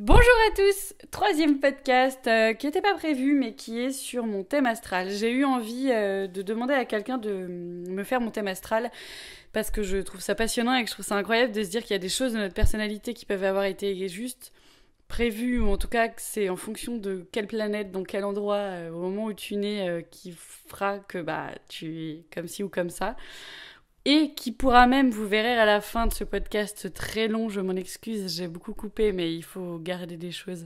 Bonjour à tous, troisième podcast qui n'était pas prévu mais qui est sur mon thème astral. J'ai eu envie de demander à quelqu'un de me faire mon thème astral parce que je trouve ça passionnant et que je trouve ça incroyable de se dire qu'il y a des choses de notre personnalité qui peuvent avoir été juste prévues ou en tout cas que c'est en fonction de quelle planète, dans quel endroit, au moment où tu nais qui fera que tu es comme ci ou comme ça. Et qui pourra même, vous verrez à la fin de ce podcast très long, je m'en excuse, j'ai beaucoup coupé, mais il faut garder des choses,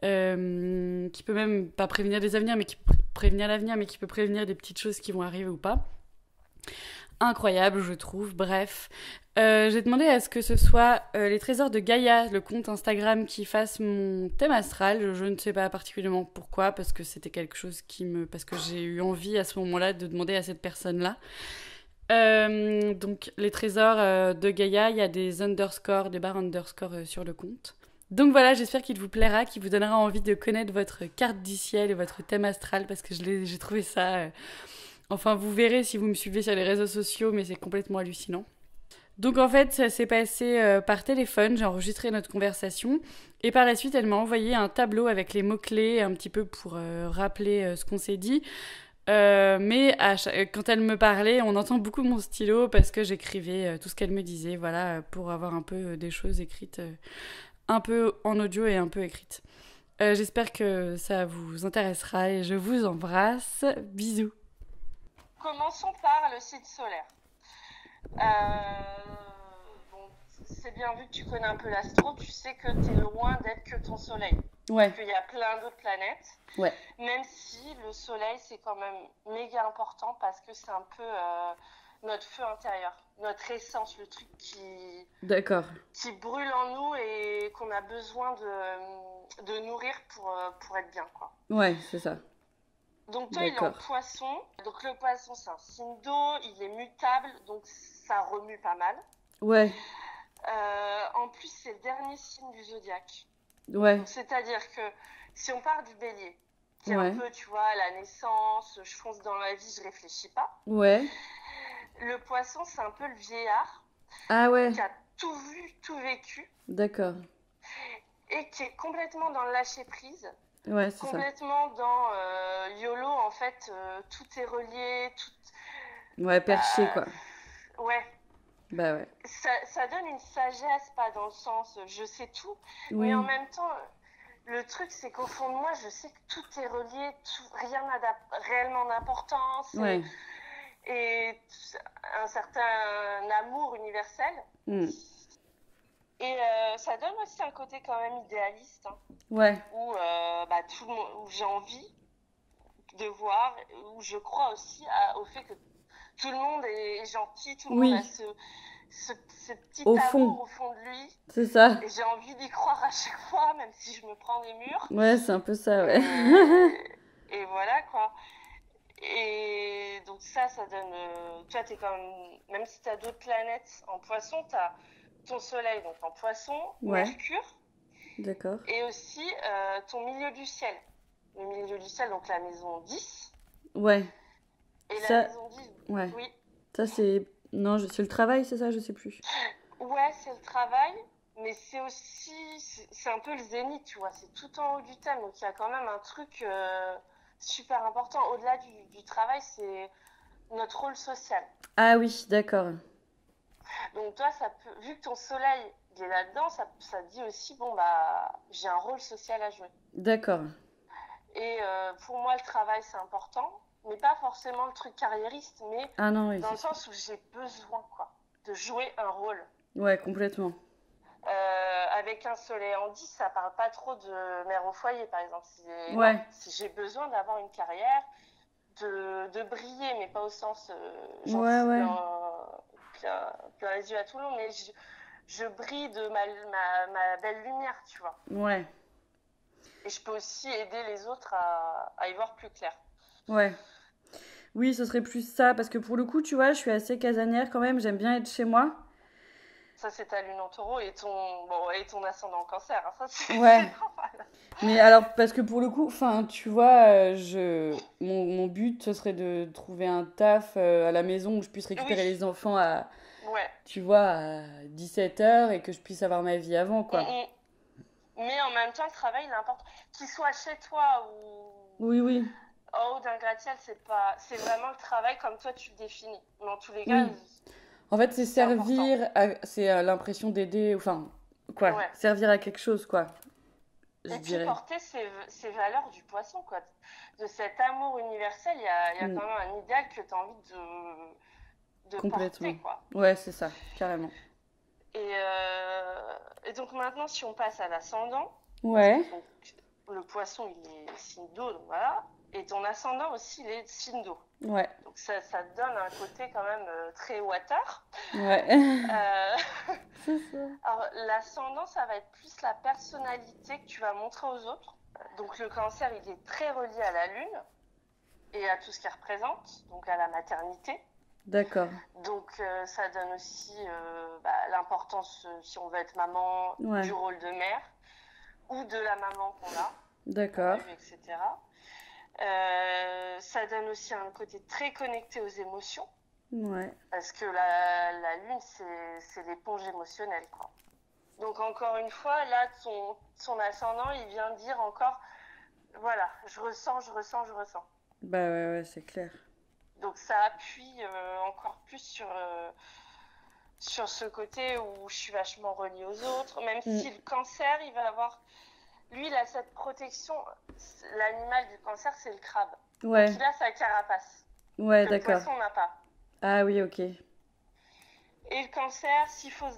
qui peut même pas prévenir des avenirs, mais qui peut prévenir l'avenir, mais qui peut prévenir des petites choses qui vont arriver ou pas. Incroyable, je trouve, bref. J'ai demandé à ce que ce soit les trésors de Gaïa, le compte Instagram, qui fasse mon thème astral. Je ne sais pas particulièrement pourquoi, parce que c'était quelque chose parce que j'ai eu envie à ce moment-là de demander à cette personne-là. Donc les trésors de Gaïa, il y a des underscores, des barres underscores sur le compte. Donc voilà, j'espère qu'il vous plaira, qu'il vous donnera envie de connaître votre carte du ciel et votre thème astral parce que j'ai trouvé ça... Enfin, vous verrez si vous me suivez sur les réseaux sociaux, mais c'est complètement hallucinant. Donc en fait, ça s'est passé par téléphone, j'ai enregistré notre conversation et par la suite, elle m'a envoyé un tableau avec les mots-clés un petit peu pour rappeler ce qu'on s'est dit. Mais quand elle me parlait, on entend beaucoup mon stylo parce que j'écrivais tout ce qu'elle me disait, voilà, pour avoir un peu des choses écrites, un peu en audio et un peu écrites. J'espère que ça vous intéressera et je vous embrasse. Bisous. Commençons par le site solaire. Bon, c'est bien vu que tu connais un peu l'astro, tu sais que tu es loin d'être que ton soleil. Ouais. Qu'il y a plein d'autres planètes. Ouais. Même si le soleil, c'est quand même méga important parce que c'est un peu notre feu intérieur, notre essence, le truc qui brûle en nous et qu'on a besoin de nourrir pour être bien, quoi. Ouais, c'est ça. Donc toi, il est en poisson. Donc le poisson, c'est un signe d'eau, il est mutable, donc ça remue pas mal. Ouais. En plus, c'est le dernier signe du zodiaque. Ouais. Donc, c'est-à-dire que si on part du bélier, qui est un peu, tu vois, la naissance, je fonce dans la vie, je réfléchis pas. Ouais. Le poisson, c'est un peu le vieillard. Ah ouais. Qui a tout vu, tout vécu. D'accord. Et qui est complètement dans le lâcher-prise. Ouais, c'est complètement ça. Dans YOLO, en fait, tout est relié, tout... Ouais, perché, quoi. Ouais. Bah ouais. Ça donne une sagesse, pas dans le sens je sais tout, Oui. mais en même temps, le truc, c'est qu'au fond de moi, je sais que tout est relié, rien n'a réellement d'importance. Ouais. Et un certain amour universel. Et ça donne aussi un côté quand même idéaliste. Hein, ouais. Où, où j'ai envie de voir, où je crois aussi au fait que tout le monde est gentil, tout le monde a ce petit amour au fond de lui. C'est ça. Et j'ai envie d'y croire à chaque fois, même si je me prends des murs. Ouais, c'est un peu ça, ouais. Et voilà, quoi. Et donc ça donne... tu vois, t'es même si t'as d'autres planètes en poisson, t'as ton soleil donc en poisson, Mercure. D'accord. Et aussi ton milieu du ciel. Le milieu du ciel, donc la maison 10. Ouais. Et ça, la maison 10, ouais. Oui. Ça, c'est... Non, c'est le travail, c'est ça? Je sais plus. Ouais, c'est le travail, mais c'est aussi... C'est un peu le zénith, tu vois. C'est tout en haut du thème, donc il y a quand même un truc super important. Au-delà du travail, c'est notre rôle social. Ah oui, d'accord. Donc toi, vu que ton soleil il est là-dedans, ça dit aussi, j'ai un rôle social à jouer. D'accord. Et pour moi, le travail, c'est important, mais pas forcément le truc carriériste, mais dans le sens où j'ai besoin, quoi, de jouer un rôle. Ouais, complètement. Avec un soleil en 10, ça parle pas trop de mère au foyer, par exemple. Si j'ai besoin d'avoir une carrière, de briller, mais pas au sens plein les yeux à tout le monde, mais je brille de ma belle lumière, tu vois. Ouais. Et je peux aussi aider les autres à y voir plus clair. Ouais. Oui, ce serait plus ça, parce que pour le coup, tu vois, je suis assez casanière quand même, j'aime bien être chez moi. Ça, c'est ta lune en taureau et ton ascendant en cancer. Hein. Ça, c'est normal. C'est Mais alors, parce que pour le coup, tu vois, mon but, ce serait de trouver un taf à la maison où je puisse récupérer les enfants tu vois, à 17h et que je puisse avoir ma vie avant, quoi. Mais en même temps, le travail, il est important. Qu'il soit chez toi ou Oui. en haut d'un gratte-ciel, c'est vraiment le travail comme toi tu le définis. Dans tous les cas, Oui. En fait, c'est servir, c'est l'impression d'aider, enfin, quoi, ouais. servir à quelque chose, quoi. Et puis porter ces valeurs du poisson, quoi. De cet amour universel, il y a quand même un idéal que tu as envie de porter, quoi. Ouais, c'est ça, carrément. Et donc maintenant, si on passe à l'ascendant, donc, le poisson, il est signe d'eau, donc voilà. Et ton ascendant aussi, il est signe d'eau. Ouais. Donc ça te donne un côté quand même très water. Ouais. C'est ça. Alors l'ascendant, ça va être plus la personnalité que tu vas montrer aux autres. Donc le cancer, il est très relié à la lune et à tout ce qu'elle représente, donc à la maternité. D'accord. Donc ça donne aussi l'importance, si on veut être maman, du rôle de mère ou de la maman qu'on a. D'accord. Etc. Ça donne aussi un côté très connecté aux émotions. Ouais. Parce que la lune, c'est l'éponge émotionnelle, quoi. Donc encore une fois, là, son ascendant, il vient dire encore, voilà, je ressens. Bah ouais, c'est clair. Donc ça appuie encore plus sur ce côté où je suis vachement reliée aux autres. Même si le cancer, il va avoir... Lui, il a cette protection. L'animal du cancer, c'est le crabe. Ouais. Donc il a sa carapace. Ouais, que d'accord. Le poisson n'a pas. Ah oui, ok. Et le cancer, s'il faut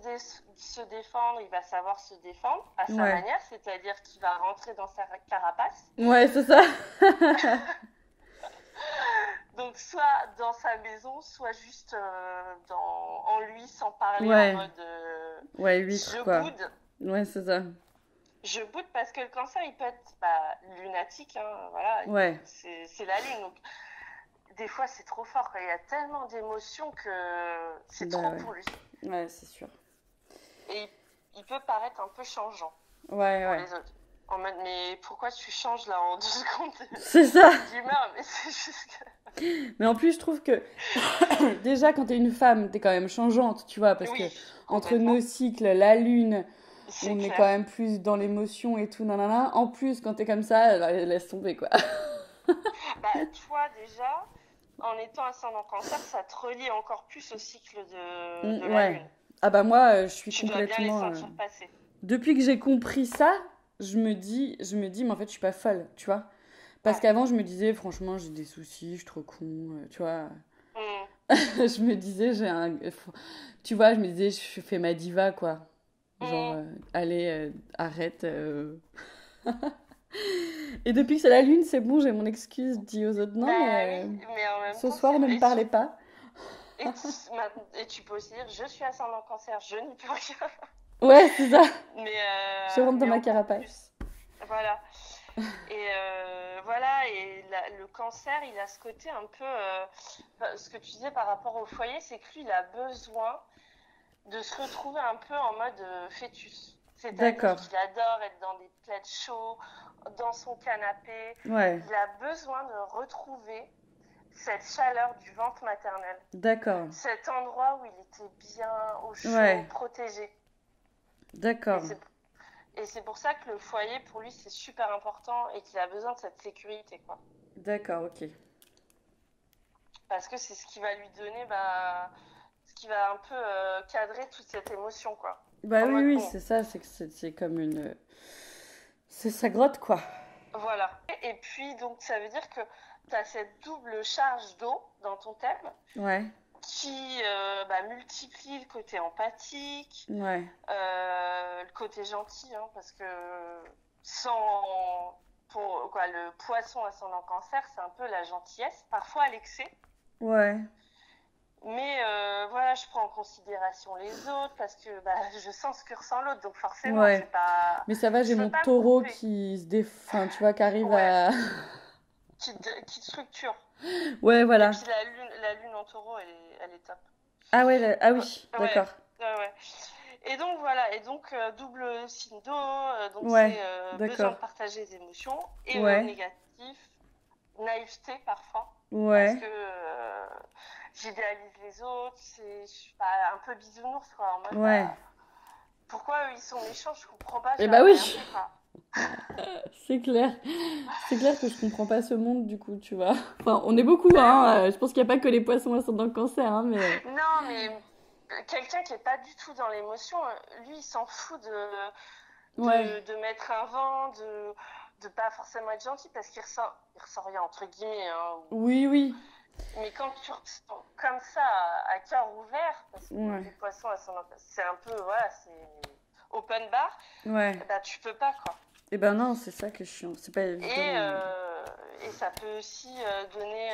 se défendre, il va savoir se défendre à sa manière, c'est-à-dire qu'il va rentrer dans sa carapace. Ouais, c'est ça. Donc soit dans sa maison, soit juste en lui, sans parler, en mode huître, je boude. Ouais, c'est ça. Je boude parce que le cancer, il peut être lunatique, hein, voilà. Ouais. C'est la lune, donc des fois c'est trop fort, quoi. Il y a tellement d'émotions que c'est trop pour lui. Ouais, c'est sûr. Et il peut paraître un peu changeant pour les autres. En mode, mais pourquoi tu changes là en 2 secondes? C'est ça. D'humeur, mais c'est juste que... Mais en plus, je trouve que déjà quand t'es une femme, t'es quand même changeante, tu vois, parce que entre nos cycles, la lune, on est quand même plus dans l'émotion et tout, nanana. En plus, quand t'es comme ça, laisse tomber, quoi. Toi, déjà, en étant ascendant cancer, ça te relie encore plus au cycle de la lune. Ah bah moi, je suis complètement... Tu dois bien les sentir passer. Depuis que j'ai compris ça, je me dis, mais en fait, je suis pas folle, tu vois. Parce qu'avant, je me disais, franchement, j'ai des soucis, je suis trop con, tu vois. Je me disais, tu vois, je me disais, je fais ma diva, quoi. Genre, allez, arrête. Et depuis que c'est la lune, c'est bon, j'ai mon excuse, dis aux autres non, mais en même ce soir, ne me parlez pas. Et tu peux aussi dire, je suis ascendant cancer, je n'y peux rien. Ouais, c'est ça. Je rentre dans ma carapace. Voilà. Et voilà, et le cancer, il a ce côté un peu... ce que tu disais par rapport au foyer, c'est que lui, il a besoin de se retrouver un peu en mode fœtus. C'est-à-dire qu'il adore être dans des plaids chauds, dans son canapé. Ouais. Il a besoin de retrouver cette chaleur du ventre maternel. D'accord. Cet endroit où il était bien au chaud, protégé. D'accord. Et c'est pour ça que le foyer, pour lui, c'est super important et qu'il a besoin de cette sécurité, quoi. D'accord, ok. Parce que c'est ce qui va lui donner, ce qui va un peu cadrer toute cette émotion, quoi. Oui, c'est ça, c'est comme une... C'est sa grotte, quoi. Voilà. Et puis, donc, ça veut dire que tu as cette double charge d'eau dans ton thème. Ouais. Qui multiplie le côté empathique, le côté gentil, hein, parce que le poisson ascendant cancer, c'est un peu la gentillesse, parfois à l'excès. Ouais. Mais je prends en considération les autres parce que je sens ce que ressent l'autre, donc forcément, c'est pas... Mais ça va, j'ai mon taureau qui se défend, tu vois, qui arrive à... qui te structure. Ouais, voilà. Et puis la lune en taureau, elle est top. Ah ouais, oui, d'accord. Ouais. Et donc voilà, double signe d'eau, donc c'est besoin de partager les émotions. Et le négatif, naïveté parfois. Ouais. Parce que j'idéalise les autres, c'est un peu bisounours, quoi. En mode, pourquoi eux, ils sont méchants, je comprends pas. Eh bah oui. C'est clair. C'est clair que je comprends pas ce monde, du coup, tu vois. Enfin, on est beaucoup, hein. Je pense qu'il n'y a pas que les poissons ascendant le cancer, hein, mais... Non, mais quelqu'un qui est pas du tout dans l'émotion, lui, il s'en fout de mettre un vent, de pas forcément être gentil, parce qu'il ressent rien, entre guillemets. Hein, oui. Mais quand tu ressens comme ça, à cœur ouvert, parce que les poissons ascendant, c'est un peu, voilà, c'est open bar, bah tu peux pas, quoi. Eh ben non, c'est ça que je suis. C'est pas évident. Et ça peut aussi donner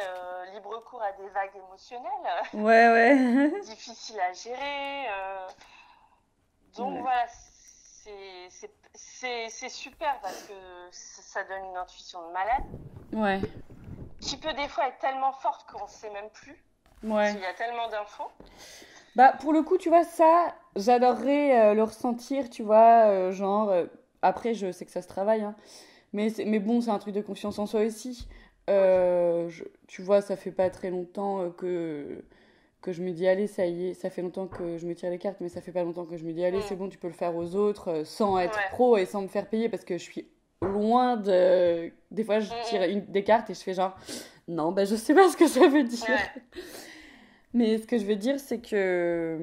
libre cours à des vagues émotionnelles. Ouais. Difficiles à gérer. Donc voilà, c'est super parce que ça donne une intuition de malade. Ouais. Qui peut des fois être tellement forte qu'on ne sait même plus. Ouais. Parce qu'il y a tellement d'infos. Bah pour le coup, tu vois, ça, j'adorerais le ressentir, tu vois, après, je sais que ça se travaille, hein. Mais bon, c'est un truc de confiance en soi aussi. Tu vois, ça fait pas très longtemps que je me dis, allez, ça y est, ça fait longtemps que je me tire les cartes, mais ça fait pas longtemps que je me dis, allez, c'est bon, tu peux le faire aux autres, sans être pro et sans me faire payer, parce que je suis loin de... Des fois, je tire des cartes et je fais genre, non, ben je sais pas ce que ça veut dire. Mais ce que je veux dire, c'est que...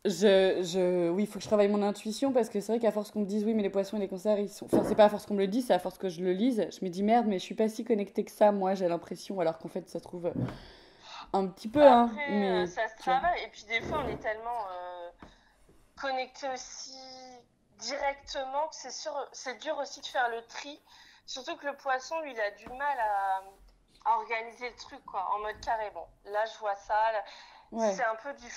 Oui, il faut que je travaille mon intuition parce que c'est vrai qu'à force qu'on me dise oui, mais les poissons et les cancers, ils sont. Enfin, c'est pas à force qu'on me le dise, c'est à force que je le lise. Je me dis merde, mais je suis pas si connectée que ça, moi, j'ai l'impression, alors qu'en fait, ça se trouve un petit peu. Après, mais ça se travaille, et puis des fois, on est tellement connecté aussi directement que c'est dur aussi de faire le tri. Surtout que le poisson, lui, il a du mal à organiser le truc, quoi, en mode carré. Bon, là, je vois ça, là, c'est un peu du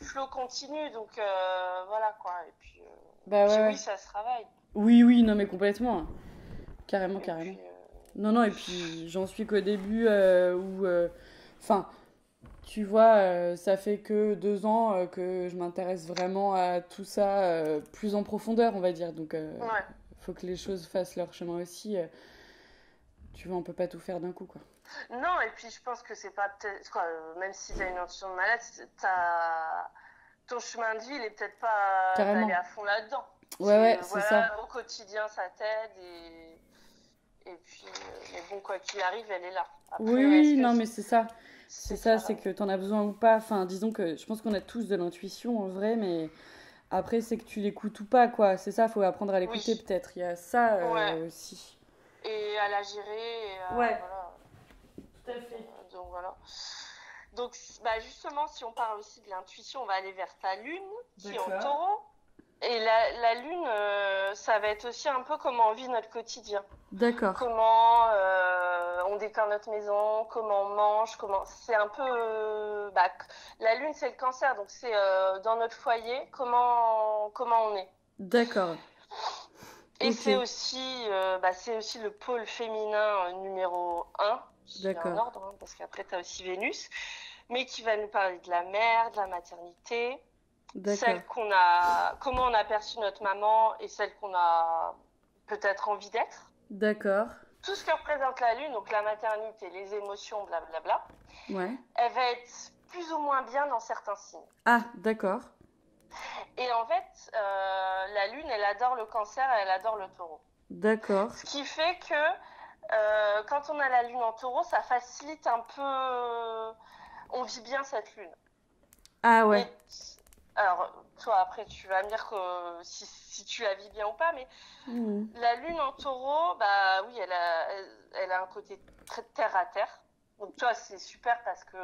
flow continu, donc voilà quoi. Et puis, oui, ça se travaille. Oui, non mais complètement. Carrément. Puis, Non, et puis j'en suis qu'au début où... Enfin, tu vois, ça fait que 2 ans que je m'intéresse vraiment à tout ça plus en profondeur, on va dire. Donc, faut que les choses fassent leur chemin aussi. Tu vois, on peut pas tout faire d'un coup, quoi. Non, et puis je pense que c'est pas peut-être quoi, même si t'as une intuition de malade, ton chemin de vie, il est peut-être pas d'aller à fond là-dedans. C'est ça. Au quotidien, ça t'aide et puis, mais bon, quoi qu'il arrive, elle est là. Après, oui, non, mais c'est ça. C'est ça, c'est que t'en as besoin ou pas. Enfin, disons que je pense qu'on a tous de l'intuition en vrai, mais après, c'est que tu l'écoutes ou pas, quoi. C'est ça, faut apprendre à l'écouter peut-être. Il y a ça aussi. Et à la gérer. Voilà. Tout à fait. Donc voilà. Donc bah, justement, si on parle aussi de l'intuition, on va aller vers ta lune qui est en taureau. Et la lune, ça va être aussi un peu comment on vit notre quotidien. D'accord. Comment on décore notre maison, comment on mange, c'est un peu... la lune, c'est le cancer, donc c'est dans notre foyer, comment on est. D'accord. Et c'est aussi le pôle féminin numéro 1, qui est en ordre, hein, parce qu'après, tu as aussi Vénus, mais qui va nous parler de la mère, de la maternité, comment on a perçu notre maman et celle qu'on a peut-être envie d'être. D'accord. Tout ce que représente la lune, donc la maternité, les émotions, blablabla, elle va être plus ou moins bien dans certains signes. Ah, d'accord. Et en fait, la lune, elle adore le cancer et elle adore le taureau. D'accord. Ce qui fait que quand on a la lune en taureau, ça facilite un peu... on vit bien cette lune. Ah ouais. Alors, toi, après, tu vas me dire que si tu la vis bien ou pas, mais la lune en taureau, bah oui, elle a un côté très terre à terre. Donc, toi, c'est super parce que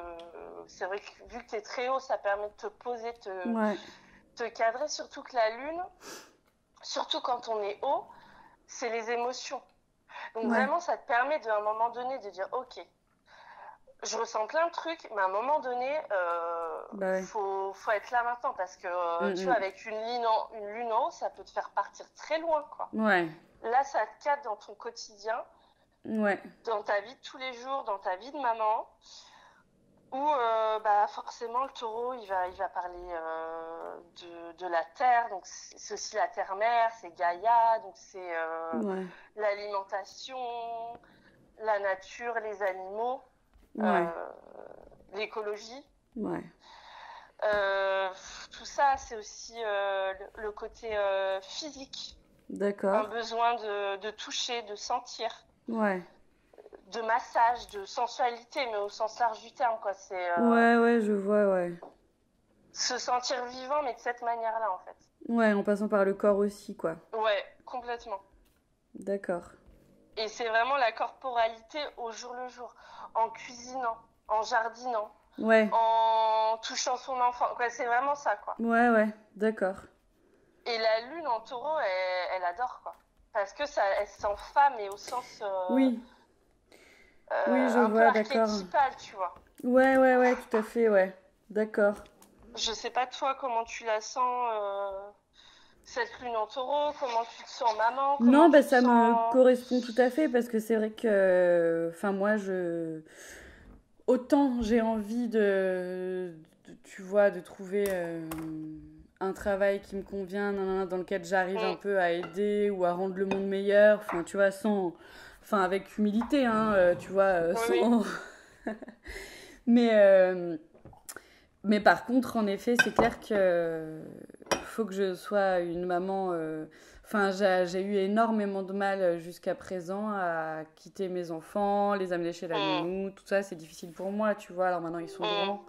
c'est vrai que vu que tu es très haut, ça permet de te poser, te cadrer. Surtout que la lune, surtout quand on est haut, c'est les émotions. Donc, vraiment, ça te permet à un moment donné de dire, ok, je ressens plein de trucs, mais à un moment donné, faut être là maintenant parce que tu vois, avec une lune en haut, ça peut te faire partir très loin, quoi. Là, ça te cadre dans ton quotidien, dans ta vie de tous les jours, dans ta vie de maman, où forcément le taureau, il va parler de la terre, donc c'est aussi la terre-mère, c'est Gaïa, donc c'est l'alimentation, la nature, les animaux. L'écologie. Tout ça, c'est aussi le côté physique. D'accord. Un besoin de toucher, de sentir. Ouais. De massage, de sensualité, mais au sens large du terme, quoi. C'est ouais, je vois, ouais. Se sentir vivant, mais de cette manière-là, en fait. Ouais, en passant par le corps aussi, quoi. Ouais, complètement. D'accord. Et c'est vraiment la corporalité au jour le jour, en cuisinant, en jardinant, ouais. En touchant son enfant. Quoi, c'est vraiment ça, quoi. Ouais, d'accord. Et la lune en taureau, elle adore, quoi. Parce que ça, elle se sent femme et au sens... oui. Oui, je un vois, peu d'accord. archétypal, tu vois. Ouais, tout à fait, ouais. D'accord. Je sais pas toi comment tu la sens, cette lune en taureau, comment tu te sens maman. Non, bah ça me correspond tout à fait parce que c'est vrai que, enfin moi autant j'ai envie tu vois, de trouver un travail qui me convient, dans lequel j'arrive un peu à aider ou à rendre le monde meilleur, enfin tu vois, avec humilité, hein, tu vois, sans... Oui. Mais par contre, en effet, c'est clair que faut que je sois une maman. Enfin, j'ai eu énormément de mal jusqu'à présent à quitter mes enfants, les amener chez la nounou, tout ça, c'est difficile pour moi, tu vois. Alors maintenant, ils sont grands.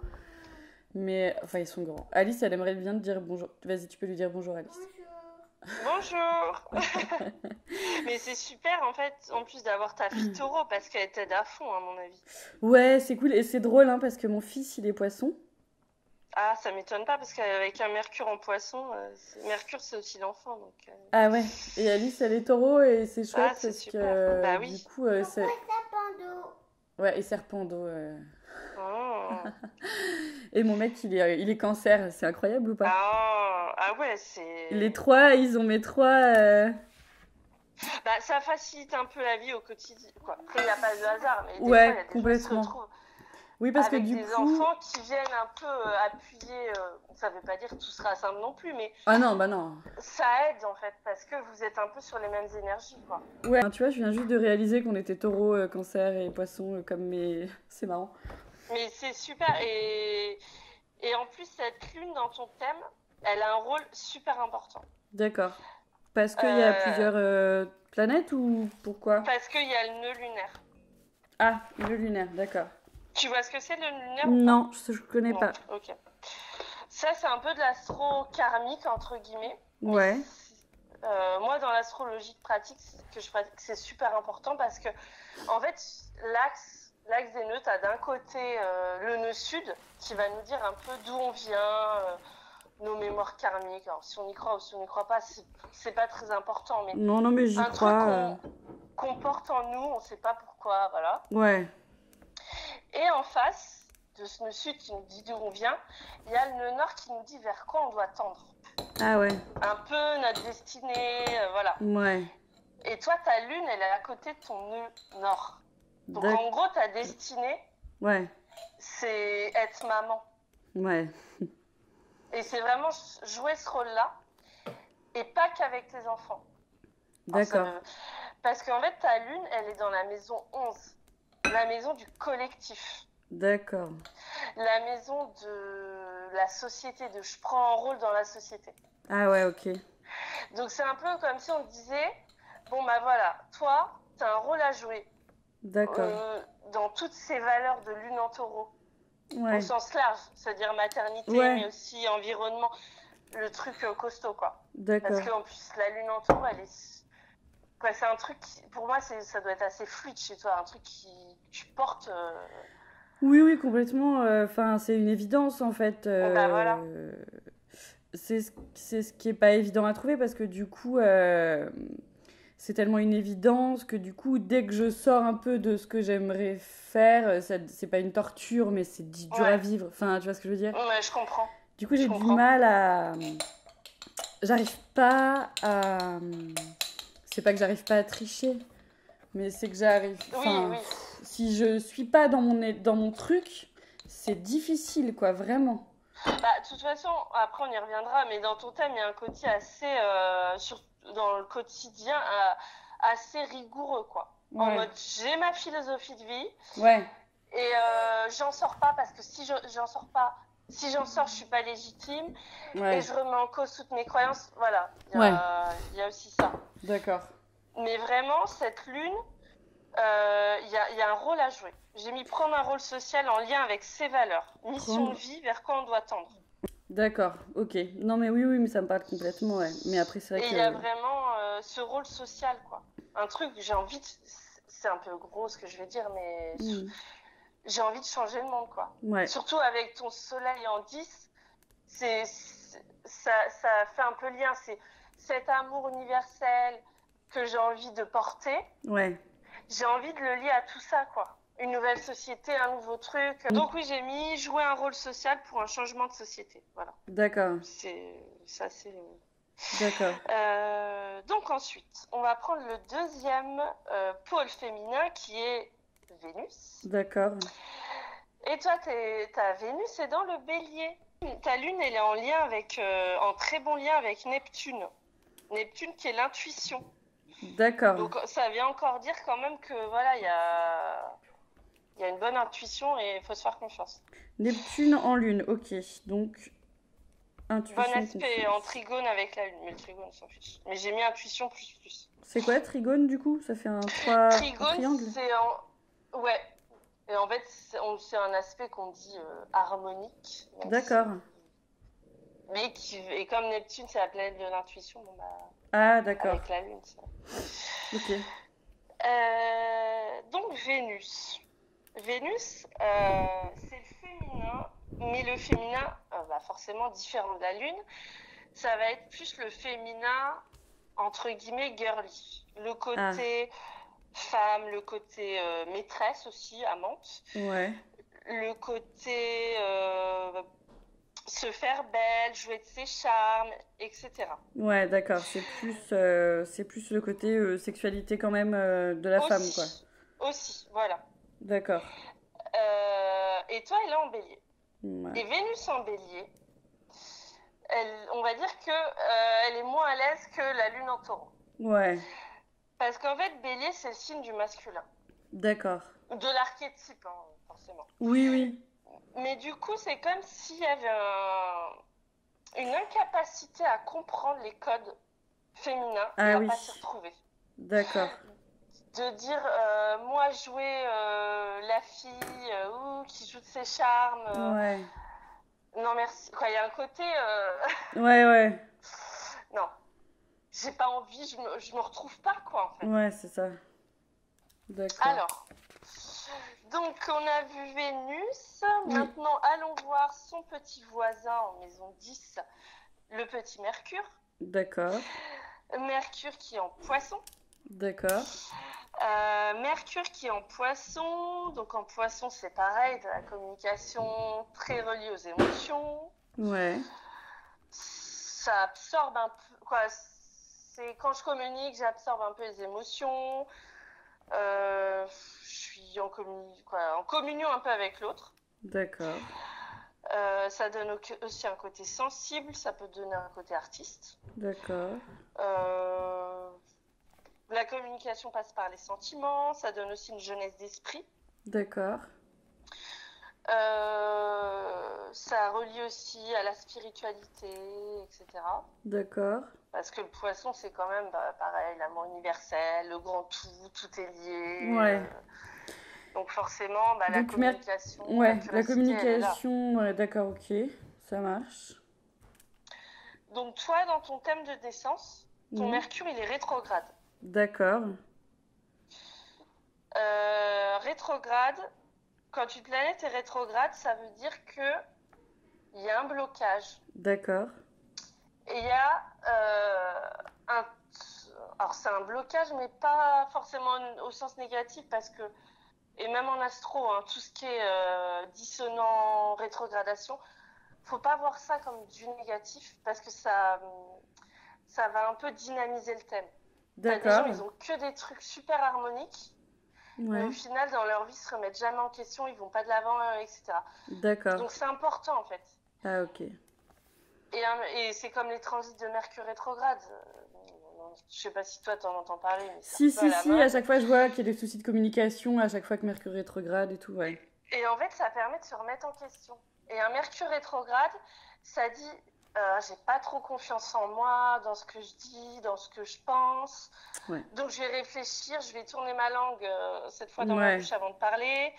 Mais, enfin, ils sont grands. Alice, elle aimerait bien te dire bonjour. Vas-y, tu peux lui dire bonjour, Alice. Bonjour. Mais c'est super, en fait, en plus d'avoir ta fille taureau, parce qu'elle t'aide à fond, à mon avis. Ouais, c'est cool. Et c'est drôle, hein, parce que mon fils, il est poisson. Ah, ça m'étonne pas, parce qu'avec un Mercure en poisson, Mercure, c'est aussi l'enfant. Donc, Ah ouais, et Alice, elle est taureau, et c'est chouette parce super. que bah, oui. du coup, c'est... serpent d'eau. Ouais, et serpent d'eau. Oh. Et mon mec, il est cancer, c'est incroyable ou pas? Ah ouais, c'est... Les trois, ils ont mes trois... Bah, ça facilite un peu la vie au quotidien, quoi. Après, il n'y a pas de hasard, mais des ouais, fois, il y a des complètement. gens qui se retrouvent oui, parce avec que du des coup... enfants qui viennent un peu appuyer, ça veut pas dire que tout sera simple non plus, mais... Ah non, bah non. Ça aide, en fait, parce que vous êtes un peu sur les mêmes énergies, quoi. Ouais, tu vois, je viens juste de réaliser qu'on était taureau, cancer et poisson, comme mes... C'est marrant. Mais c'est super, et en plus, cette lune dans ton thème, elle a un rôle super important. D'accord. Parce qu'il y a plusieurs planètes ou pourquoi? Parce qu'il y a le nœud lunaire. Ah, le lunaire, d'accord. Tu vois ce que c'est le lunaire? Non, je connais pas. Ok. Ça, c'est un peu de l'astro karmique, entre guillemets. Ouais. Moi, dans l'astrologie pratique, c'est super important parce que, en fait, l'axe des nœuds, t'as d'un côté le nœud sud qui va nous dire un peu d'où on vient, nos mémoires karmiques. Alors, si on y croit ou si on n'y croit pas, c'est pas très important. Mais non, mais j'y crois. Truc qu'on porte en nous, on sait pas pourquoi, voilà. Ouais. Et en face de ce nœud sud qui nous dit d'où on vient, il y a le nœud nord qui nous dit vers quoi on doit tendre. Ah ouais. Un peu notre destinée, voilà. Ouais. Et toi, ta lune, elle est à côté de ton nœud nord. Donc en gros, ta destinée, ouais, c'est être maman. Ouais. Et c'est vraiment jouer ce rôle-là, et pas qu'avec tes enfants. D'accord. Parce qu'en fait, ta lune, elle est dans la maison 11, la maison du collectif. D'accord. La maison de la société, de je prends un rôle dans la société. Ah ouais, ok. Donc c'est un peu comme si on disait, bon bah voilà, toi, tu as un rôle à jouer. D'accord. Dans toutes ces valeurs de lune en taureau. Ouais. Au sens large, c'est-à-dire maternité, ouais. mais aussi environnement, le truc costaud, quoi. D'accord. Parce qu'en plus, la lune en taureau, elle est... Quoi, c'est un truc, pour moi, ça doit être assez fluide chez toi, un truc qui tu portes... Oui, complètement. Enfin, c'est une évidence, en fait. Bah voilà. C'est ce qui est pas évident à trouver, parce que du coup... c'est tellement une évidence que du coup, dès que je sors un peu de ce que j'aimerais faire, c'est pas une torture, mais c'est dur à vivre. Enfin, tu vois ce que je veux dire? Ouais, je comprends. Du coup, j'ai du mal à... J'arrive pas à... C'est pas que j'arrive pas à tricher, mais c'est que j'arrive... Enfin, si je suis pas dans mon truc, c'est difficile, quoi, vraiment. Bah, de toute façon, après on y reviendra, mais dans ton thème, il y a un côté assez... dans le quotidien assez rigoureux, quoi. Ouais. En mode, j'ai ma philosophie de vie. Ouais. Et j'en sors pas parce que si j'en sors pas, si j'en sors, je suis pas légitime. Ouais. Et je remets en cause toutes mes croyances. Voilà, il y a aussi ça. D'accord. Mais vraiment, cette lune, il y a un rôle à jouer. J'ai mis prendre un rôle social en lien avec ses valeurs. Mission de vie, vers quoi on doit tendre. D'accord, ok. Non mais oui, mais ça me parle complètement, ouais. Mais après, c'est vrai que... Et il y a vraiment ce rôle social, quoi. Un truc, j'ai envie de... C'est un peu gros ce que je vais dire, mais j'ai envie de changer le monde, quoi. Ouais. Surtout avec ton soleil en 10, ça fait un peu lien. C'est cet amour universel que j'ai envie de porter. Ouais. J'ai envie de le lier à tout ça, quoi. Une nouvelle société, un nouveau truc. Donc oui, j'ai mis jouer un rôle social pour un changement de société. Voilà. D'accord. D'accord. Donc ensuite, on va prendre le deuxième pôle féminin qui est Vénus. D'accord. Et toi, ta Vénus est dans le Bélier. Ta lune, elle est en lien avec, en très bon lien avec Neptune. Neptune qui est l'intuition. D'accord. Donc ça vient encore dire quand même que voilà, il y a une bonne intuition et il faut se faire confiance. Neptune en lune, ok. Donc intuition. Bon aspect en trigone avec la lune, mais le trigone on s'en fiche. Mais j'ai mis intuition plus. C'est quoi trigone du coup? Ça fait un triangle? Trigone, c'est en... Ouais. Et en fait, c'est un aspect qu'on dit harmonique. D'accord. Mais et comme Neptune, c'est la planète de l'intuition, bon bah... Ah, d'accord. Avec la lune, ça. Ok. Donc, Vénus. Vénus, c'est le féminin, mais le féminin, forcément différent de la lune, ça va être plus le féminin, entre guillemets, girly. Le côté femme, le côté maîtresse aussi, amante. Ouais. Le côté... se faire belle, jouer de ses charmes, etc. Ouais, d'accord. C'est plus le côté sexualité quand même de la femme, quoi. Aussi, voilà. D'accord. Et toi, elle est en bélier. Ouais. Et Vénus en bélier, on va dire que elle est moins à l'aise que la lune en taureau. Ouais. Parce qu'en fait, bélier, c'est le signe du masculin. D'accord. De l'archétype, hein, forcément. Oui. Mais du coup, c'est comme s'il y avait une incapacité à comprendre les codes féminins et à pas s'y retrouver. D'accord. De dire, moi, jouer la fille qui joue de ses charmes. Ouais. Non, merci. Il y a un côté... Ouais. Non. J'ai pas envie, je me retrouve pas, quoi, en fait. Ouais, c'est ça. D'accord. Alors... Donc, on a vu Vénus. Maintenant, allons voir son petit voisin en maison 10, le petit Mercure. D'accord. Mercure qui est en poisson. D'accord. Mercure qui est en poisson. Donc, en poisson, c'est pareil, de la communication très reliée aux émotions. Ouais. Ça absorbe un peu... Quoi, c'est quand je communique, j'absorbe un peu les émotions. En communion un peu avec l'autre. D'accord. Ça donne aussi un côté sensible, ça peut donner un côté artiste. D'accord. La communication passe par les sentiments, ça donne aussi une jeunesse d'esprit. D'accord. Ça relie aussi à la spiritualité, etc. D'accord. Parce que le poisson, c'est quand même pareil, l'amour universel, le grand tout est lié. Ouais. Donc forcément, la communication... la communication, ouais, d'accord, ok, ça marche. Donc toi, dans ton thème de naissance, ton Mercure, il est rétrograde. D'accord. Rétrograde, quand une planète est rétrograde, ça veut dire qu'il y a un blocage. D'accord. Et il y a alors c'est un blocage, mais pas forcément au sens négatif, parce que, et même en astro, tout ce qui est dissonant, rétrogradation, faut pas voir ça comme du négatif, parce que ça va un peu dynamiser le thème. D'accord. Les gens, ils ont que des trucs super harmoniques, mais au final, dans leur vie, ils se remettent jamais en question, ils vont pas de l'avant, etc. D'accord. Donc c'est important, en fait. Ah, ok. Et c'est comme les transits de Mercure rétrograde. Je sais pas si toi t'en entends parler. Mais si, à chaque fois je vois qu'il y a des soucis de communication, à chaque fois que Mercure rétrograde et tout, ouais. Et en fait, ça permet de se remettre en question. Et un Mercure rétrograde, ça dit j'ai pas trop confiance en moi, dans ce que je dis, dans ce que je pense. Ouais. Donc je vais réfléchir, je vais tourner ma langue cette fois dans ma bouche avant de parler.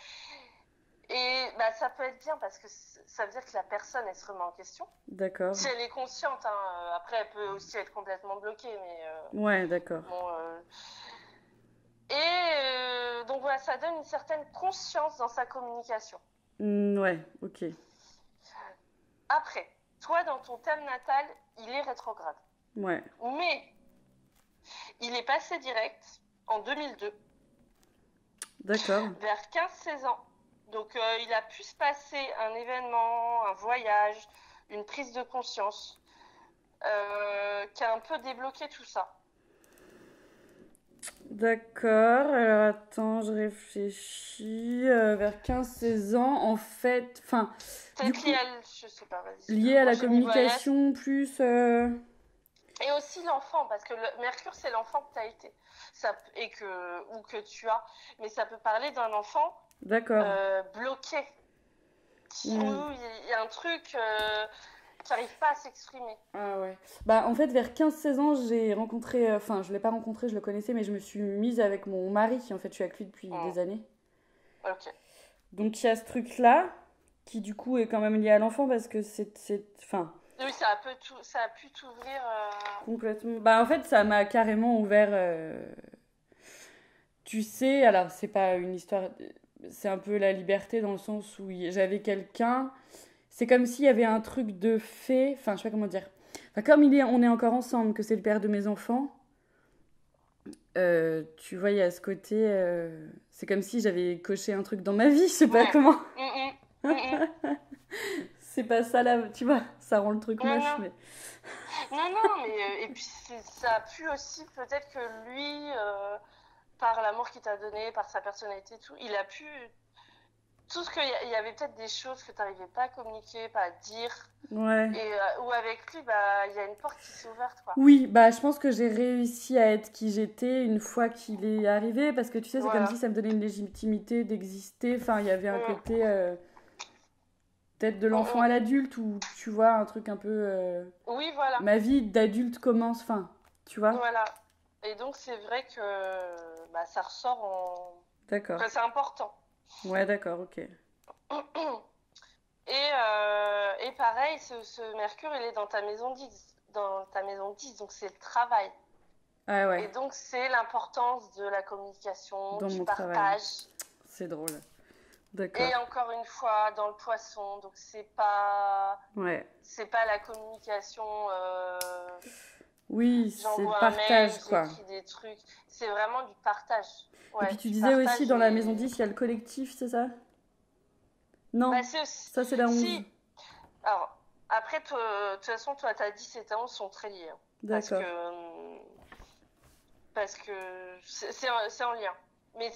Et bah, ça peut être bien parce que ça veut dire que la personne, elle se remet en question. D'accord. Si elle est consciente, hein, après elle peut aussi être complètement bloquée. Mais, ouais, d'accord. Bon, et donc voilà, ça donne une certaine conscience dans sa communication. Ouais, ok. Après, toi, dans ton thème natal, il est rétrograde. Ouais. Mais il est passé direct en 2002. D'accord. Vers 15-16 ans. Donc, il a pu se passer un événement, un voyage, une prise de conscience qui a un peu débloqué tout ça. D'accord, alors attends, je réfléchis. Vers 15-16 ans, en fait. Enfin. Peut-être lié à, je sais pas, lié à la communication, plus. Et aussi l'enfant, parce que le Mercure, c'est l'enfant que tu as été. Ou que tu as. Mais ça peut parler d'un enfant bloqué. Où il y a un truc qui n'arrive pas à s'exprimer. Ah ouais. Bah en fait, vers 15-16 ans, j'ai rencontré... Enfin, je ne l'ai pas rencontré, je le connaissais, mais je me suis mise avec mon mari. En fait, je suis avec lui depuis des années. Ok. Donc il y a ce truc-là, qui du coup est quand même lié à l'enfant, parce que c'est... Enfin... Oui, ça a pu t'ouvrir... Complètement. Bah en fait, ça m'a carrément ouvert... Tu sais, alors c'est pas une histoire... C'est un peu la liberté dans le sens où j'avais quelqu'un... C'est comme s'il y avait un truc de fait... Enfin, je sais pas comment dire. Enfin, comme on est encore ensemble, que c'est le père de mes enfants... tu vois, il y a ce côté... c'est comme si j'avais coché un truc dans ma vie, je sais pas comment. C'est pas ça là, tu vois, ça rend le truc moche, mais... Non, mais... et puis ça a pu aussi, peut-être que lui, par l'amour qu'il t'a donné, par sa personnalité et tout, il a pu... Tout ce qu'il y avait peut-être des choses que tu n'arrivais pas à communiquer, pas à dire. Ouais. Et où avec lui, bah, il y a une porte qui s'est ouverte, quoi. Oui, bah, je pense que j'ai réussi à être qui j'étais une fois qu'il est arrivé, parce que tu sais, c'est comme si ça me donnait une légitimité d'exister. Enfin, il y avait un côté peut-être de l'enfant à l'adulte, ou tu vois, un truc un peu... Oui, voilà. Ma vie d'adulte commence, enfin, tu vois. Voilà. Et donc, c'est vrai que bah, ça ressort en... D'accord. Enfin, c'est important. Ouais, d'accord, ok. Et pareil, ce Mercure, il est dans ta maison 10. Dans ta maison 10, donc c'est le travail. Ah ouais. Et donc, c'est l'importance de la communication, dans du partage. Travail. C'est drôle. D'accord. Et encore une fois, dans le poisson, donc c'est pas la communication. Oui, c'est le partage, quoi. J'écris des trucs. C'est vraiment du partage. Ouais, et puis tu disais aussi, dans la maison 10, il y a le collectif, c'est ça? Non, bah, ça c'est la 11. Si. Alors, après, de toute façon, toi, t'as 10 et ta 11 sont très liés. Hein, d'accord. Parce que c'est en lien. Mais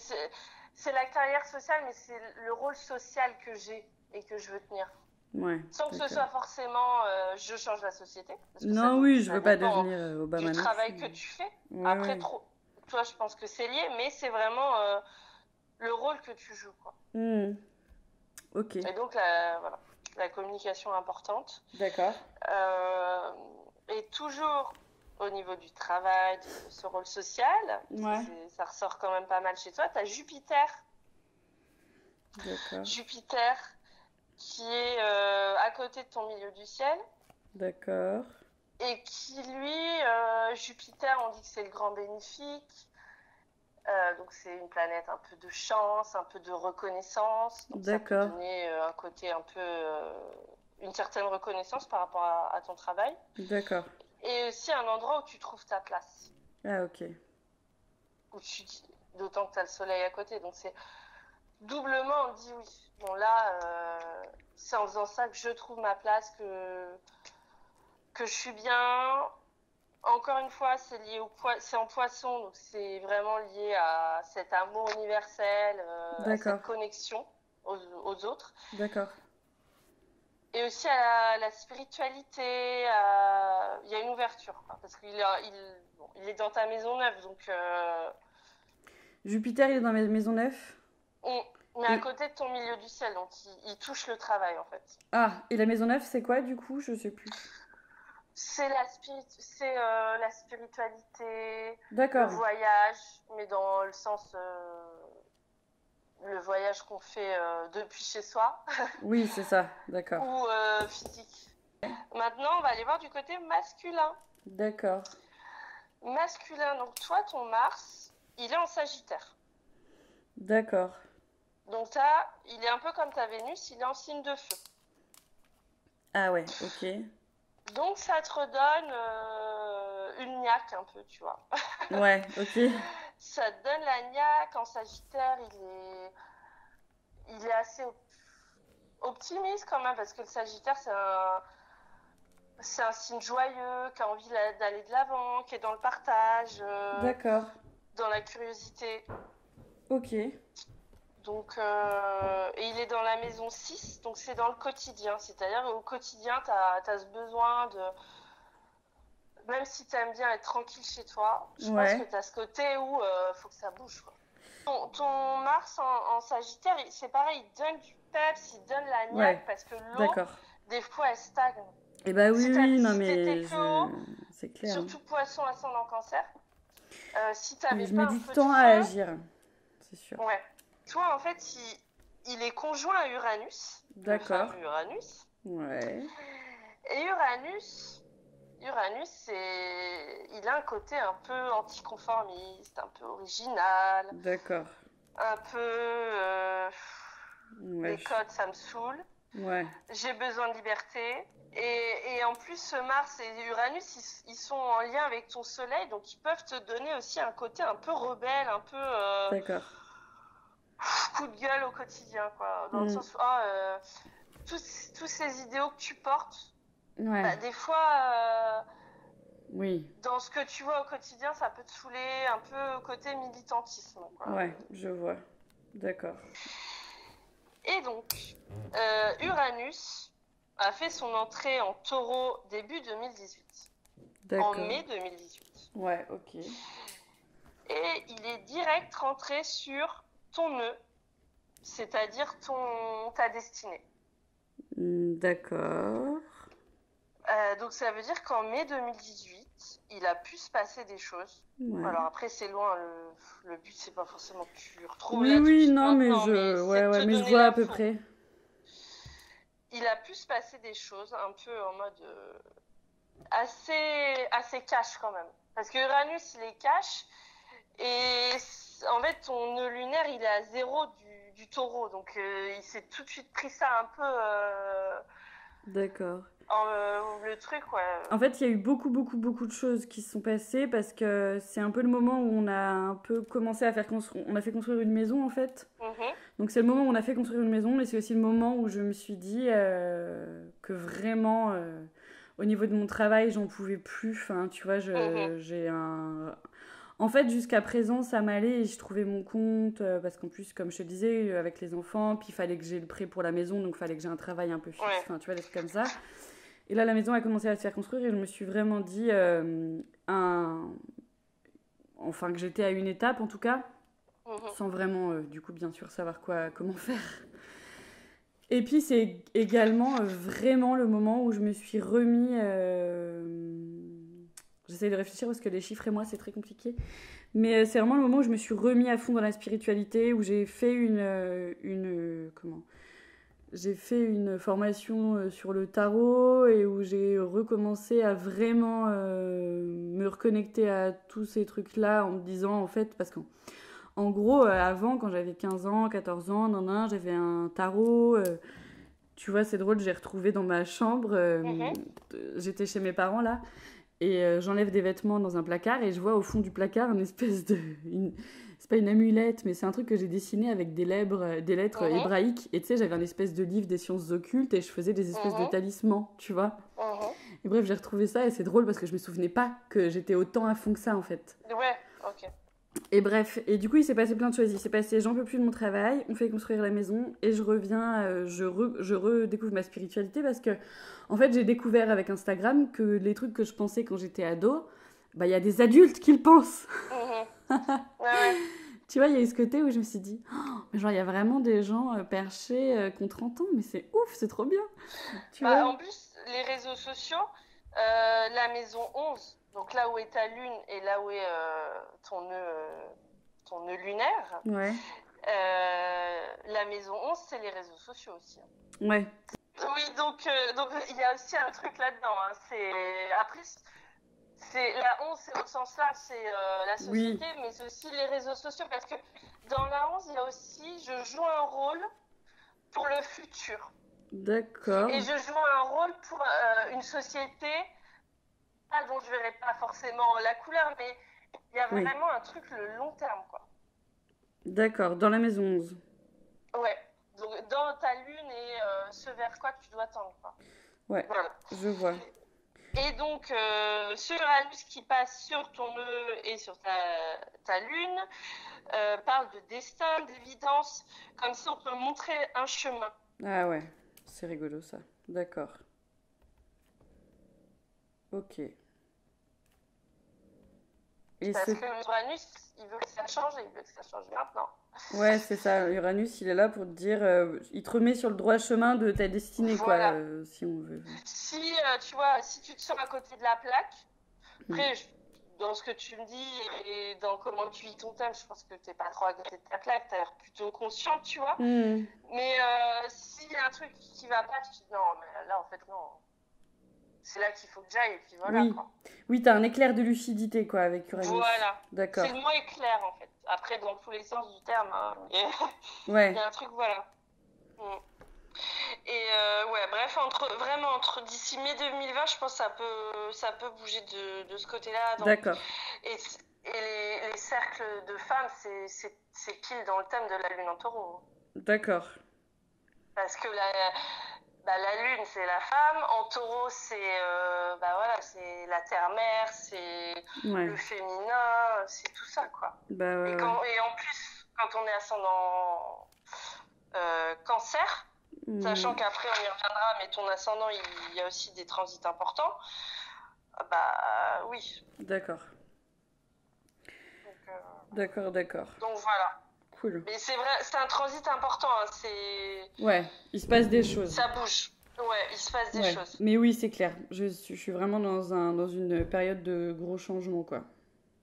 c'est la carrière sociale, mais c'est le rôle social que j'ai et que je veux tenir. Ouais, sans que ce soit forcément je change la société. Parce que non, oui, je veux pas devenir Obama. Du travail que tu fais. Ouais, après, toi, je pense que c'est lié, mais c'est vraiment le rôle que tu joues, quoi. Ok. Et donc, la communication est importante. D'accord. Et toujours au niveau du travail, de ce rôle social, ça ressort quand même pas mal chez toi. Tu as Jupiter. D'accord. Jupiter qui est à côté de ton milieu du ciel. D'accord. Et qui, lui, Jupiter, on dit que c'est le grand bénéfique. Donc, c'est une planète un peu de chance, un peu de reconnaissance. Donc, ça peut donner un côté un peu... une certaine reconnaissance par rapport à ton travail. D'accord. Et aussi un endroit où tu trouves ta place. Ah, ok. D'autant que tu as le soleil à côté. Donc, c'est... Doublement, on dit oui. Bon, là, c'est en faisant ça que je trouve ma place, que je suis bien. Encore une fois, c'est en poisson, donc c'est vraiment lié à cet amour universel, à cette connexion aux autres. D'accord. Et aussi à la spiritualité, il y a une ouverture, quoi, parce qu'il est dans ta maison 9, donc... Jupiter, il est dans ma maison 9 ? Mais à côté de ton milieu du ciel, donc il touche le travail, en fait. Ah, et la maison neuve, c'est quoi, du coup? Je sais plus. C'est la spiritualité, D'accord. le voyage, mais dans le sens... le voyage qu'on fait depuis chez soi. Oui, c'est ça, d'accord. Ou physique. Maintenant, on va aller voir du côté masculin. D'accord. Masculin, donc toi, ton Mars, il est en Sagittaire. D'accord. Donc il est un peu comme ta Vénus, il est en signe de feu. Ah ouais, ok. Donc ça te redonne une niaque un peu, tu vois. Ouais, ok. Ça te donne la niaque. En Sagittaire, il est assez optimiste quand même, parce que le Sagittaire, c'est un signe joyeux, qui a envie d'aller de l'avant, qui est dans le partage, D'accord. dans la curiosité. Ok. Donc, et il est dans la maison 6, donc c'est dans le quotidien. C'est-à-dire qu'au quotidien, tu as ce besoin de... Même si tu aimes bien être tranquille chez toi, je pense que tu as ce côté où il faut que ça bouge, quoi. Ton Mars en Sagittaire, c'est pareil, il donne du peps, il donne la niaque, parce que l'eau, des fois, elle stagne. Eh bah oui, non si mais c'est clair. Surtout Poisson, ascendant Cancer. Si tu mais je mets du temps à agir, c'est sûr. Ouais. Toi, en fait, il est conjoint à Uranus. D'accord. Uranus. Ouais. Et Uranus, il a un côté un peu anticonformiste, un peu original. D'accord. Un peu... les codes, ça me saoule. Ouais. J'ai besoin de liberté. Et en plus, ce Mars et Uranus, ils sont en lien avec ton Soleil, donc ils peuvent te donner aussi un côté un peu rebelle, un peu... D'accord. coup de gueule au quotidien, quoi. Dans le sens où tous ces idéaux que tu portes, bah, des fois, oui. Dans ce que tu vois au quotidien, ça peut te saouler un peu côté militantisme, quoi. Ouais, je vois. D'accord. Et donc, Uranus a fait son entrée en Taureau début 2018. D'accord. En mai 2018. Ouais, ok. Et il est direct rentré sur ton nœud, c'est-à-dire ta destinée. D'accord. Donc ça veut dire qu'en mai 2018, il a pu se passer des choses. Ouais. Alors après c'est loin, le but c'est pas forcément que tu retrouves oui, non, mais je vois à peu près. Il a pu se passer des choses un peu en mode assez cash quand même. Parce que Uranus il est cash et en fait ton nœud lunaire il est à 0 du Taureau, donc il s'est tout de suite pris ça un peu. D'accord. Le truc, ouais. En fait, il y a eu beaucoup de choses qui se sont passées parce que c'est un peu le moment où on a un peu commencé à on a fait construire une maison, en fait. Donc c'est le moment où on a fait construire une maison, mais c'est aussi le moment où je me suis dit que vraiment, au niveau de mon travail, j'en pouvais plus. Enfin, tu vois, j'ai un... En fait, jusqu'à présent, ça m'allait et je trouvais mon compte parce qu'en plus, comme je te disais, avec les enfants, puis il fallait que j'ai le prêt pour la maison, donc il fallait que j'ai un travail un peu fixe, enfin, tu vois, des trucs comme ça. Et là, la maison a commencé à se faire construire et je me suis vraiment dit, enfin, que j'étais à une étape en tout cas, sans vraiment, du coup, bien sûr, savoir comment faire. Et puis, c'est également vraiment le moment où je me suis remis... J'essaie de réfléchir parce que les chiffres et moi, c'est très compliqué. Mais c'est vraiment le moment où je me suis remis à fond dans la spiritualité, où j'ai fait j'ai fait une formation sur le tarot et où j'ai recommencé à vraiment me reconnecter à tous ces trucs-là en me disant, en fait, parce qu'en gros, avant, quand j'avais 15 ans, 14 ans, j'avais un tarot... tu vois, c'est drôle, j'ai retrouvé dans ma chambre, j'étais chez mes parents là, et j'enlève des vêtements dans un placard et je vois au fond du placard une espèce de... C'est pas une amulette, mais c'est un truc que j'ai dessiné avec des lettres hébraïques. Et tu sais, j'avais un espèce de livre des sciences occultes et je faisais des espèces de talismans, tu vois. Et bref, j'ai retrouvé ça et c'est drôle parce que je me souvenais pas que j'étais autant à fond que ça, en fait. Ouais, ok. Et bref, et du coup, il s'est passé plein de choses. Il s'est passé, j'en peux plus de mon travail, on fait construire la maison et je reviens, je redécouvre ma spiritualité parce que, en fait, j'ai découvert avec Instagram que les trucs que je pensais quand j'étais ado, bah, il y a des adultes qui le pensent. Ouais. Tu vois, il y a eu ce côté où je me suis dit, oh, mais genre, il y a vraiment des gens perchés qui ont 30 ans, mais c'est ouf, c'est trop bien. En plus, les réseaux sociaux, la maison 11, donc là où est ta lune et là où est ton nœud lunaire, ouais. La maison 11, c'est les réseaux sociaux aussi. Ouais. Oui, donc il y a aussi un truc là-dedans. Hein. Après, la 11, c'est au sens là, c'est la société, mais c'est aussi les réseaux sociaux. Parce que dans la 11, il y a aussi, je joue un rôle pour le futur. D'accord. Et je joue un rôle pour une société, dont je ne verrai pas forcément la couleur, mais il y a vraiment un truc le long terme, quoi. D'accord, dans la maison 11. Ouais, donc dans ta lune et ce vers quoi tu dois tendre, quoi. Ouais, voilà. Je vois. Et donc, ce Uranus qui passe sur ton nœud et sur ta lune parle de destin, d'évidence, comme si on peut montrer un chemin. Ah ouais, c'est rigolo ça. D'accord. Ok. Et parce que Uranus, il veut que ça change et il veut que ça change maintenant. Ouais, c'est ça. Uranus, il est là pour te dire, il te remet sur le droit chemin de ta destinée, voilà. Quoi, si on veut. Si, tu vois, si tu te sens à côté de la plaque, après, dans ce que tu me dis et dans comment tu vis ton thème, je pense que tu n'es pas trop à côté de ta plaque, tu as l'air plutôt consciente, tu vois. Mais s'il y a un truc qui ne va pas, tu te dis non, mais là, en fait, non. C'est là qu'il faut que j'aille, et puis voilà, quoi. Oui, t'as un éclair de lucidité, quoi, avec Uranus. Voilà. D'accord. C'est le mot éclair, en fait. Après, dans tous les sens du terme, hein, il y a un truc, voilà. Et ouais, bref, entre d'ici mai 2020, je pense que ça peut bouger de ce côté-là. D'accord. Et les cercles de femmes, c'est pile dans le thème de la lune en taureau. D'accord. Parce que la lune, c'est la femme. En taureau, c'est c'est la terre-mère, c'est le féminin, c'est tout ça, quoi. Et en plus, quand on est ascendant cancer, sachant qu'après on y reviendra, mais ton ascendant, il y a aussi des transits importants, oui. D'accord. D'accord. Donc voilà. Cool. Mais c'est vrai, c'est un transit important. Hein, ouais, il se passe des choses. Ça bouge. Ouais, il se passe des choses. Mais oui, c'est clair. Je suis vraiment dans une période de gros changements, quoi.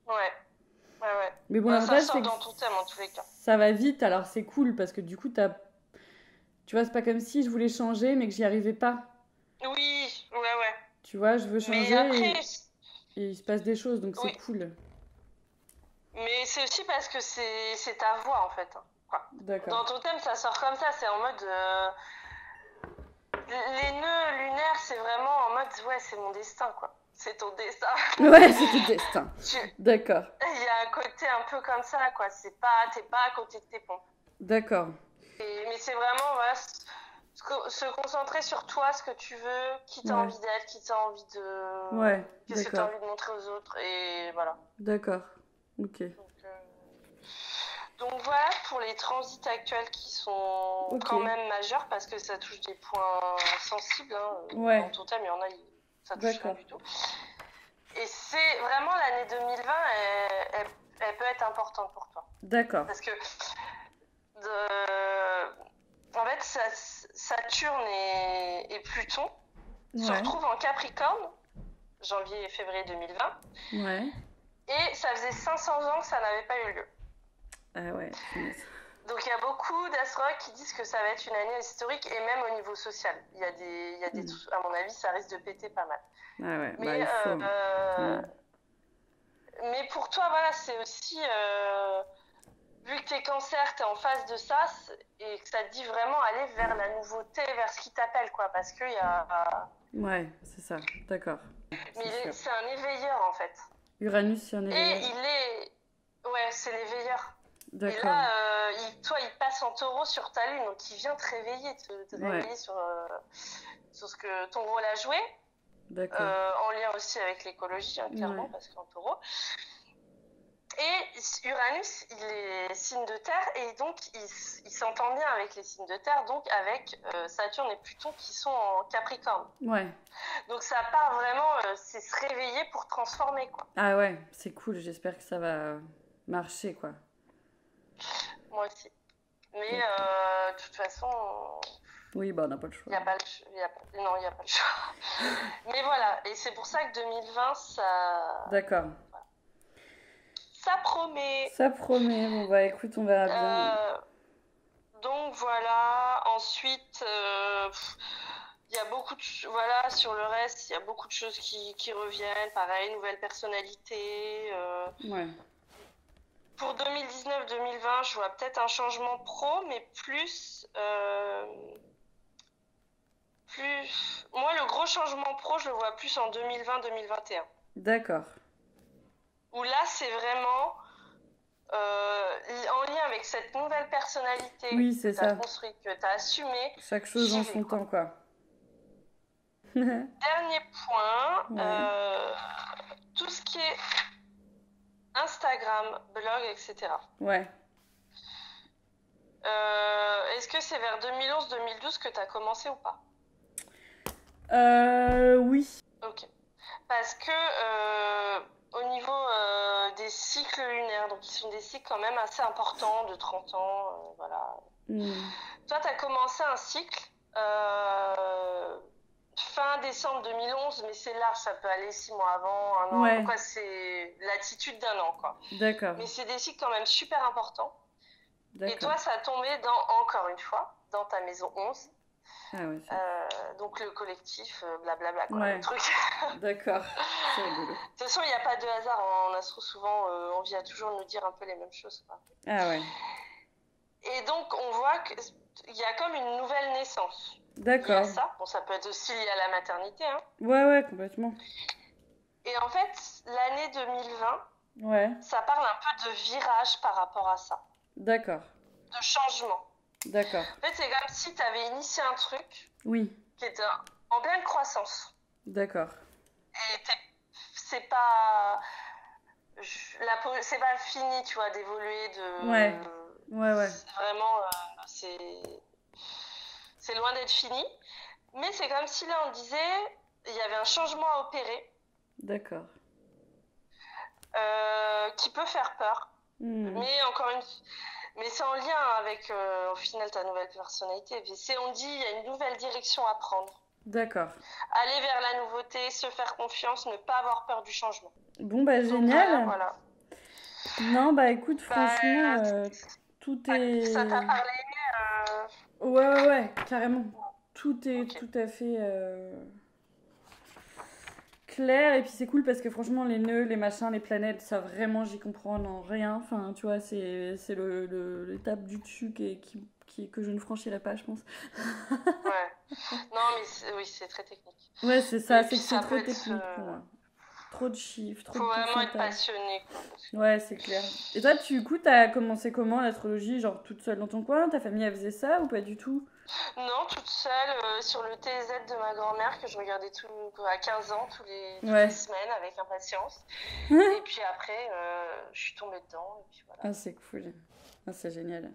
Ouais. Mais bon, ça sort dans ton thème, en tous les cas. Ça va vite, alors c'est cool, parce que du coup, tu vois, c'est pas comme si je voulais changer, mais que j'y arrivais pas. Oui, ouais. Tu vois, je veux changer, mais après... et il se passe des choses, donc c'est cool. Mais c'est aussi parce que c'est ta voix, en fait. Quoi. D'accord. Dans ton thème, ça sort comme ça, c'est en mode... Les nœuds lunaires, c'est vraiment en mode, ouais, c'est mon destin, quoi. C'est ton destin. Ouais, c'est ton destin. D'accord. Il y a un côté un peu comme ça, quoi. T'es pas à côté de tes pompes. D'accord. Mais c'est vraiment, voilà, se concentrer sur toi, ce que tu veux, qui t'as envie d'être, qui t'as envie de... Ouais, qu'est-ce que t'as envie de montrer aux autres, et voilà. D'accord, ok. Donc voilà pour les transits actuels qui sont quand même majeurs, parce que ça touche des points sensibles. Hein. Dans ton thème, il y en a, ça touche rien du tout. Et c'est vraiment l'année 2020, elle peut être importante pour toi. D'accord. Parce que en fait, Saturne et Pluton se retrouvent en Capricorne, janvier et février 2020. Ouais. Et ça faisait 500 ans que ça n'avait pas eu lieu. Ah ouais. Donc il y a beaucoup d'astrologues qui disent que ça va être une année historique, et même au niveau social. Il y a des à mon avis, ça risque de péter pas mal. Ah ouais, mais, il faut. Mais pour toi, voilà, c'est aussi... vu que t'es cancer, t'es en face de ça, et que ça te dit vraiment aller vers la nouveauté, vers ce qui t'appelle, quoi. Parce qu'il y a... Ouais, c'est ça, d'accord. Mais c'est un éveilleur, en fait. Uranus, c'est un éveilleur. Et il est... Ouais, c'est l'éveilleur. D'accord. Et là, il passe en taureau sur ta lune, donc il vient te réveiller, te réveiller sur ce que ton rôle a joué. D'accord. En lien aussi avec l'écologie, hein, clairement, parce qu'en taureau. Et Uranus, il est signe de terre, et donc il s'entend bien avec les signes de terre, donc avec Saturne et Pluton qui sont en Capricorne. Ouais. Donc ça part vraiment, c'est se réveiller pour transformer, quoi. Ah ouais, c'est cool, j'espère que ça va marcher, quoi. moi aussi. Mais de toute façon... Oui, bah on n'a pas le choix. Non, il n'y a pas le choix. Mais voilà, et c'est pour ça que 2020, ça... D'accord. Voilà. Ça promet. Ça promet, bon bah écoute, on verra bien. Donc voilà, ensuite, il y a beaucoup de... Voilà, sur le reste, il y a beaucoup de choses qui reviennent. Pareil, nouvelle personnalité. Ouais. Pour 2019-2020, je vois peut-être un changement pro, mais plus... Moi, le gros changement pro, je le vois plus en 2020-2021. D'accord. Où là, c'est vraiment en lien avec cette nouvelle personnalité que tu as construite, que tu as assumée. Chaque chose en son temps, quoi. Dernier point, tout ce qui est Instagram, blog, etc. Ouais. Est-ce que c'est vers 2011-2012 que tu as commencé ou pas? Oui. Ok. Parce que au niveau des cycles lunaires, donc qui sont des cycles quand même assez importants, de 30 ans, voilà. Toi, tu as commencé un cycle fin décembre 2011, mais c'est large, ça peut aller 6 mois avant, un an. Ouais. Quoi, c'est l'attitude d'un an, quoi. D'accord. Mais c'est des cycles quand même super importants. D'accord. Et toi, ça a tombé encore une fois, dans ta maison 11. Ah ouais, donc le collectif, blablabla, quoi, ouais. le truc. D'accord, c'est rigolo. De toute façon, il n'y a pas de hasard en astro, souvent on vient toujours nous dire un peu les mêmes choses, quoi. Ah ouais. Et donc on voit qu'il y a comme une nouvelle naissance. D'accord. Il y a ça, bon, ça peut être aussi lié à la maternité, hein. Ouais, complètement. Et en fait, l'année 2020, ça parle un peu de virage par rapport à ça. D'accord. De changement. D'accord. En fait, c'est comme si tu avais initié un truc qui était en pleine croissance. D'accord. Et c'est pas... c'est pas fini, tu vois, d'évoluer, de... Ouais. Vraiment, c'est loin d'être fini. Mais c'est comme si là, on disait, il y avait un changement à opérer. D'accord. Qui peut faire peur. Mais encore une... Mais c'est en lien avec, au final, ta nouvelle personnalité. On dit, il y a une nouvelle direction à prendre. D'accord. Aller vers la nouveauté, se faire confiance, ne pas avoir peur du changement. Bon, bah génial. Voilà. Non, bah écoute, franchement, tout est... Ça t'a parlé Ouais, carrément. Tout est tout à fait clair. Et puis c'est cool parce que franchement, les nœuds, les machins, les planètes, ça vraiment, j'y comprends rien. Enfin, tu vois, c'est l'étape du dessus que je ne franchirai pas, je pense. Ouais. Non, mais oui, c'est très technique. Ouais, c'est ça, c'est que c'est trop technique pour moi. Trop de chiffres, trop de pourcentages. Faut vraiment être passionné, quoi. Ouais, c'est clair. Et toi, du coup, t'as commencé comment l'astrologie? Genre toute seule dans ton coin? Ta famille, elle faisait ça ou pas du tout? Non, toute seule sur le TZ de ma grand-mère que je regardais à 15 ans, toutes les semaines avec impatience. Et puis après, je suis tombée dedans. Et puis voilà. Ah, c'est cool. Ah, c'est génial.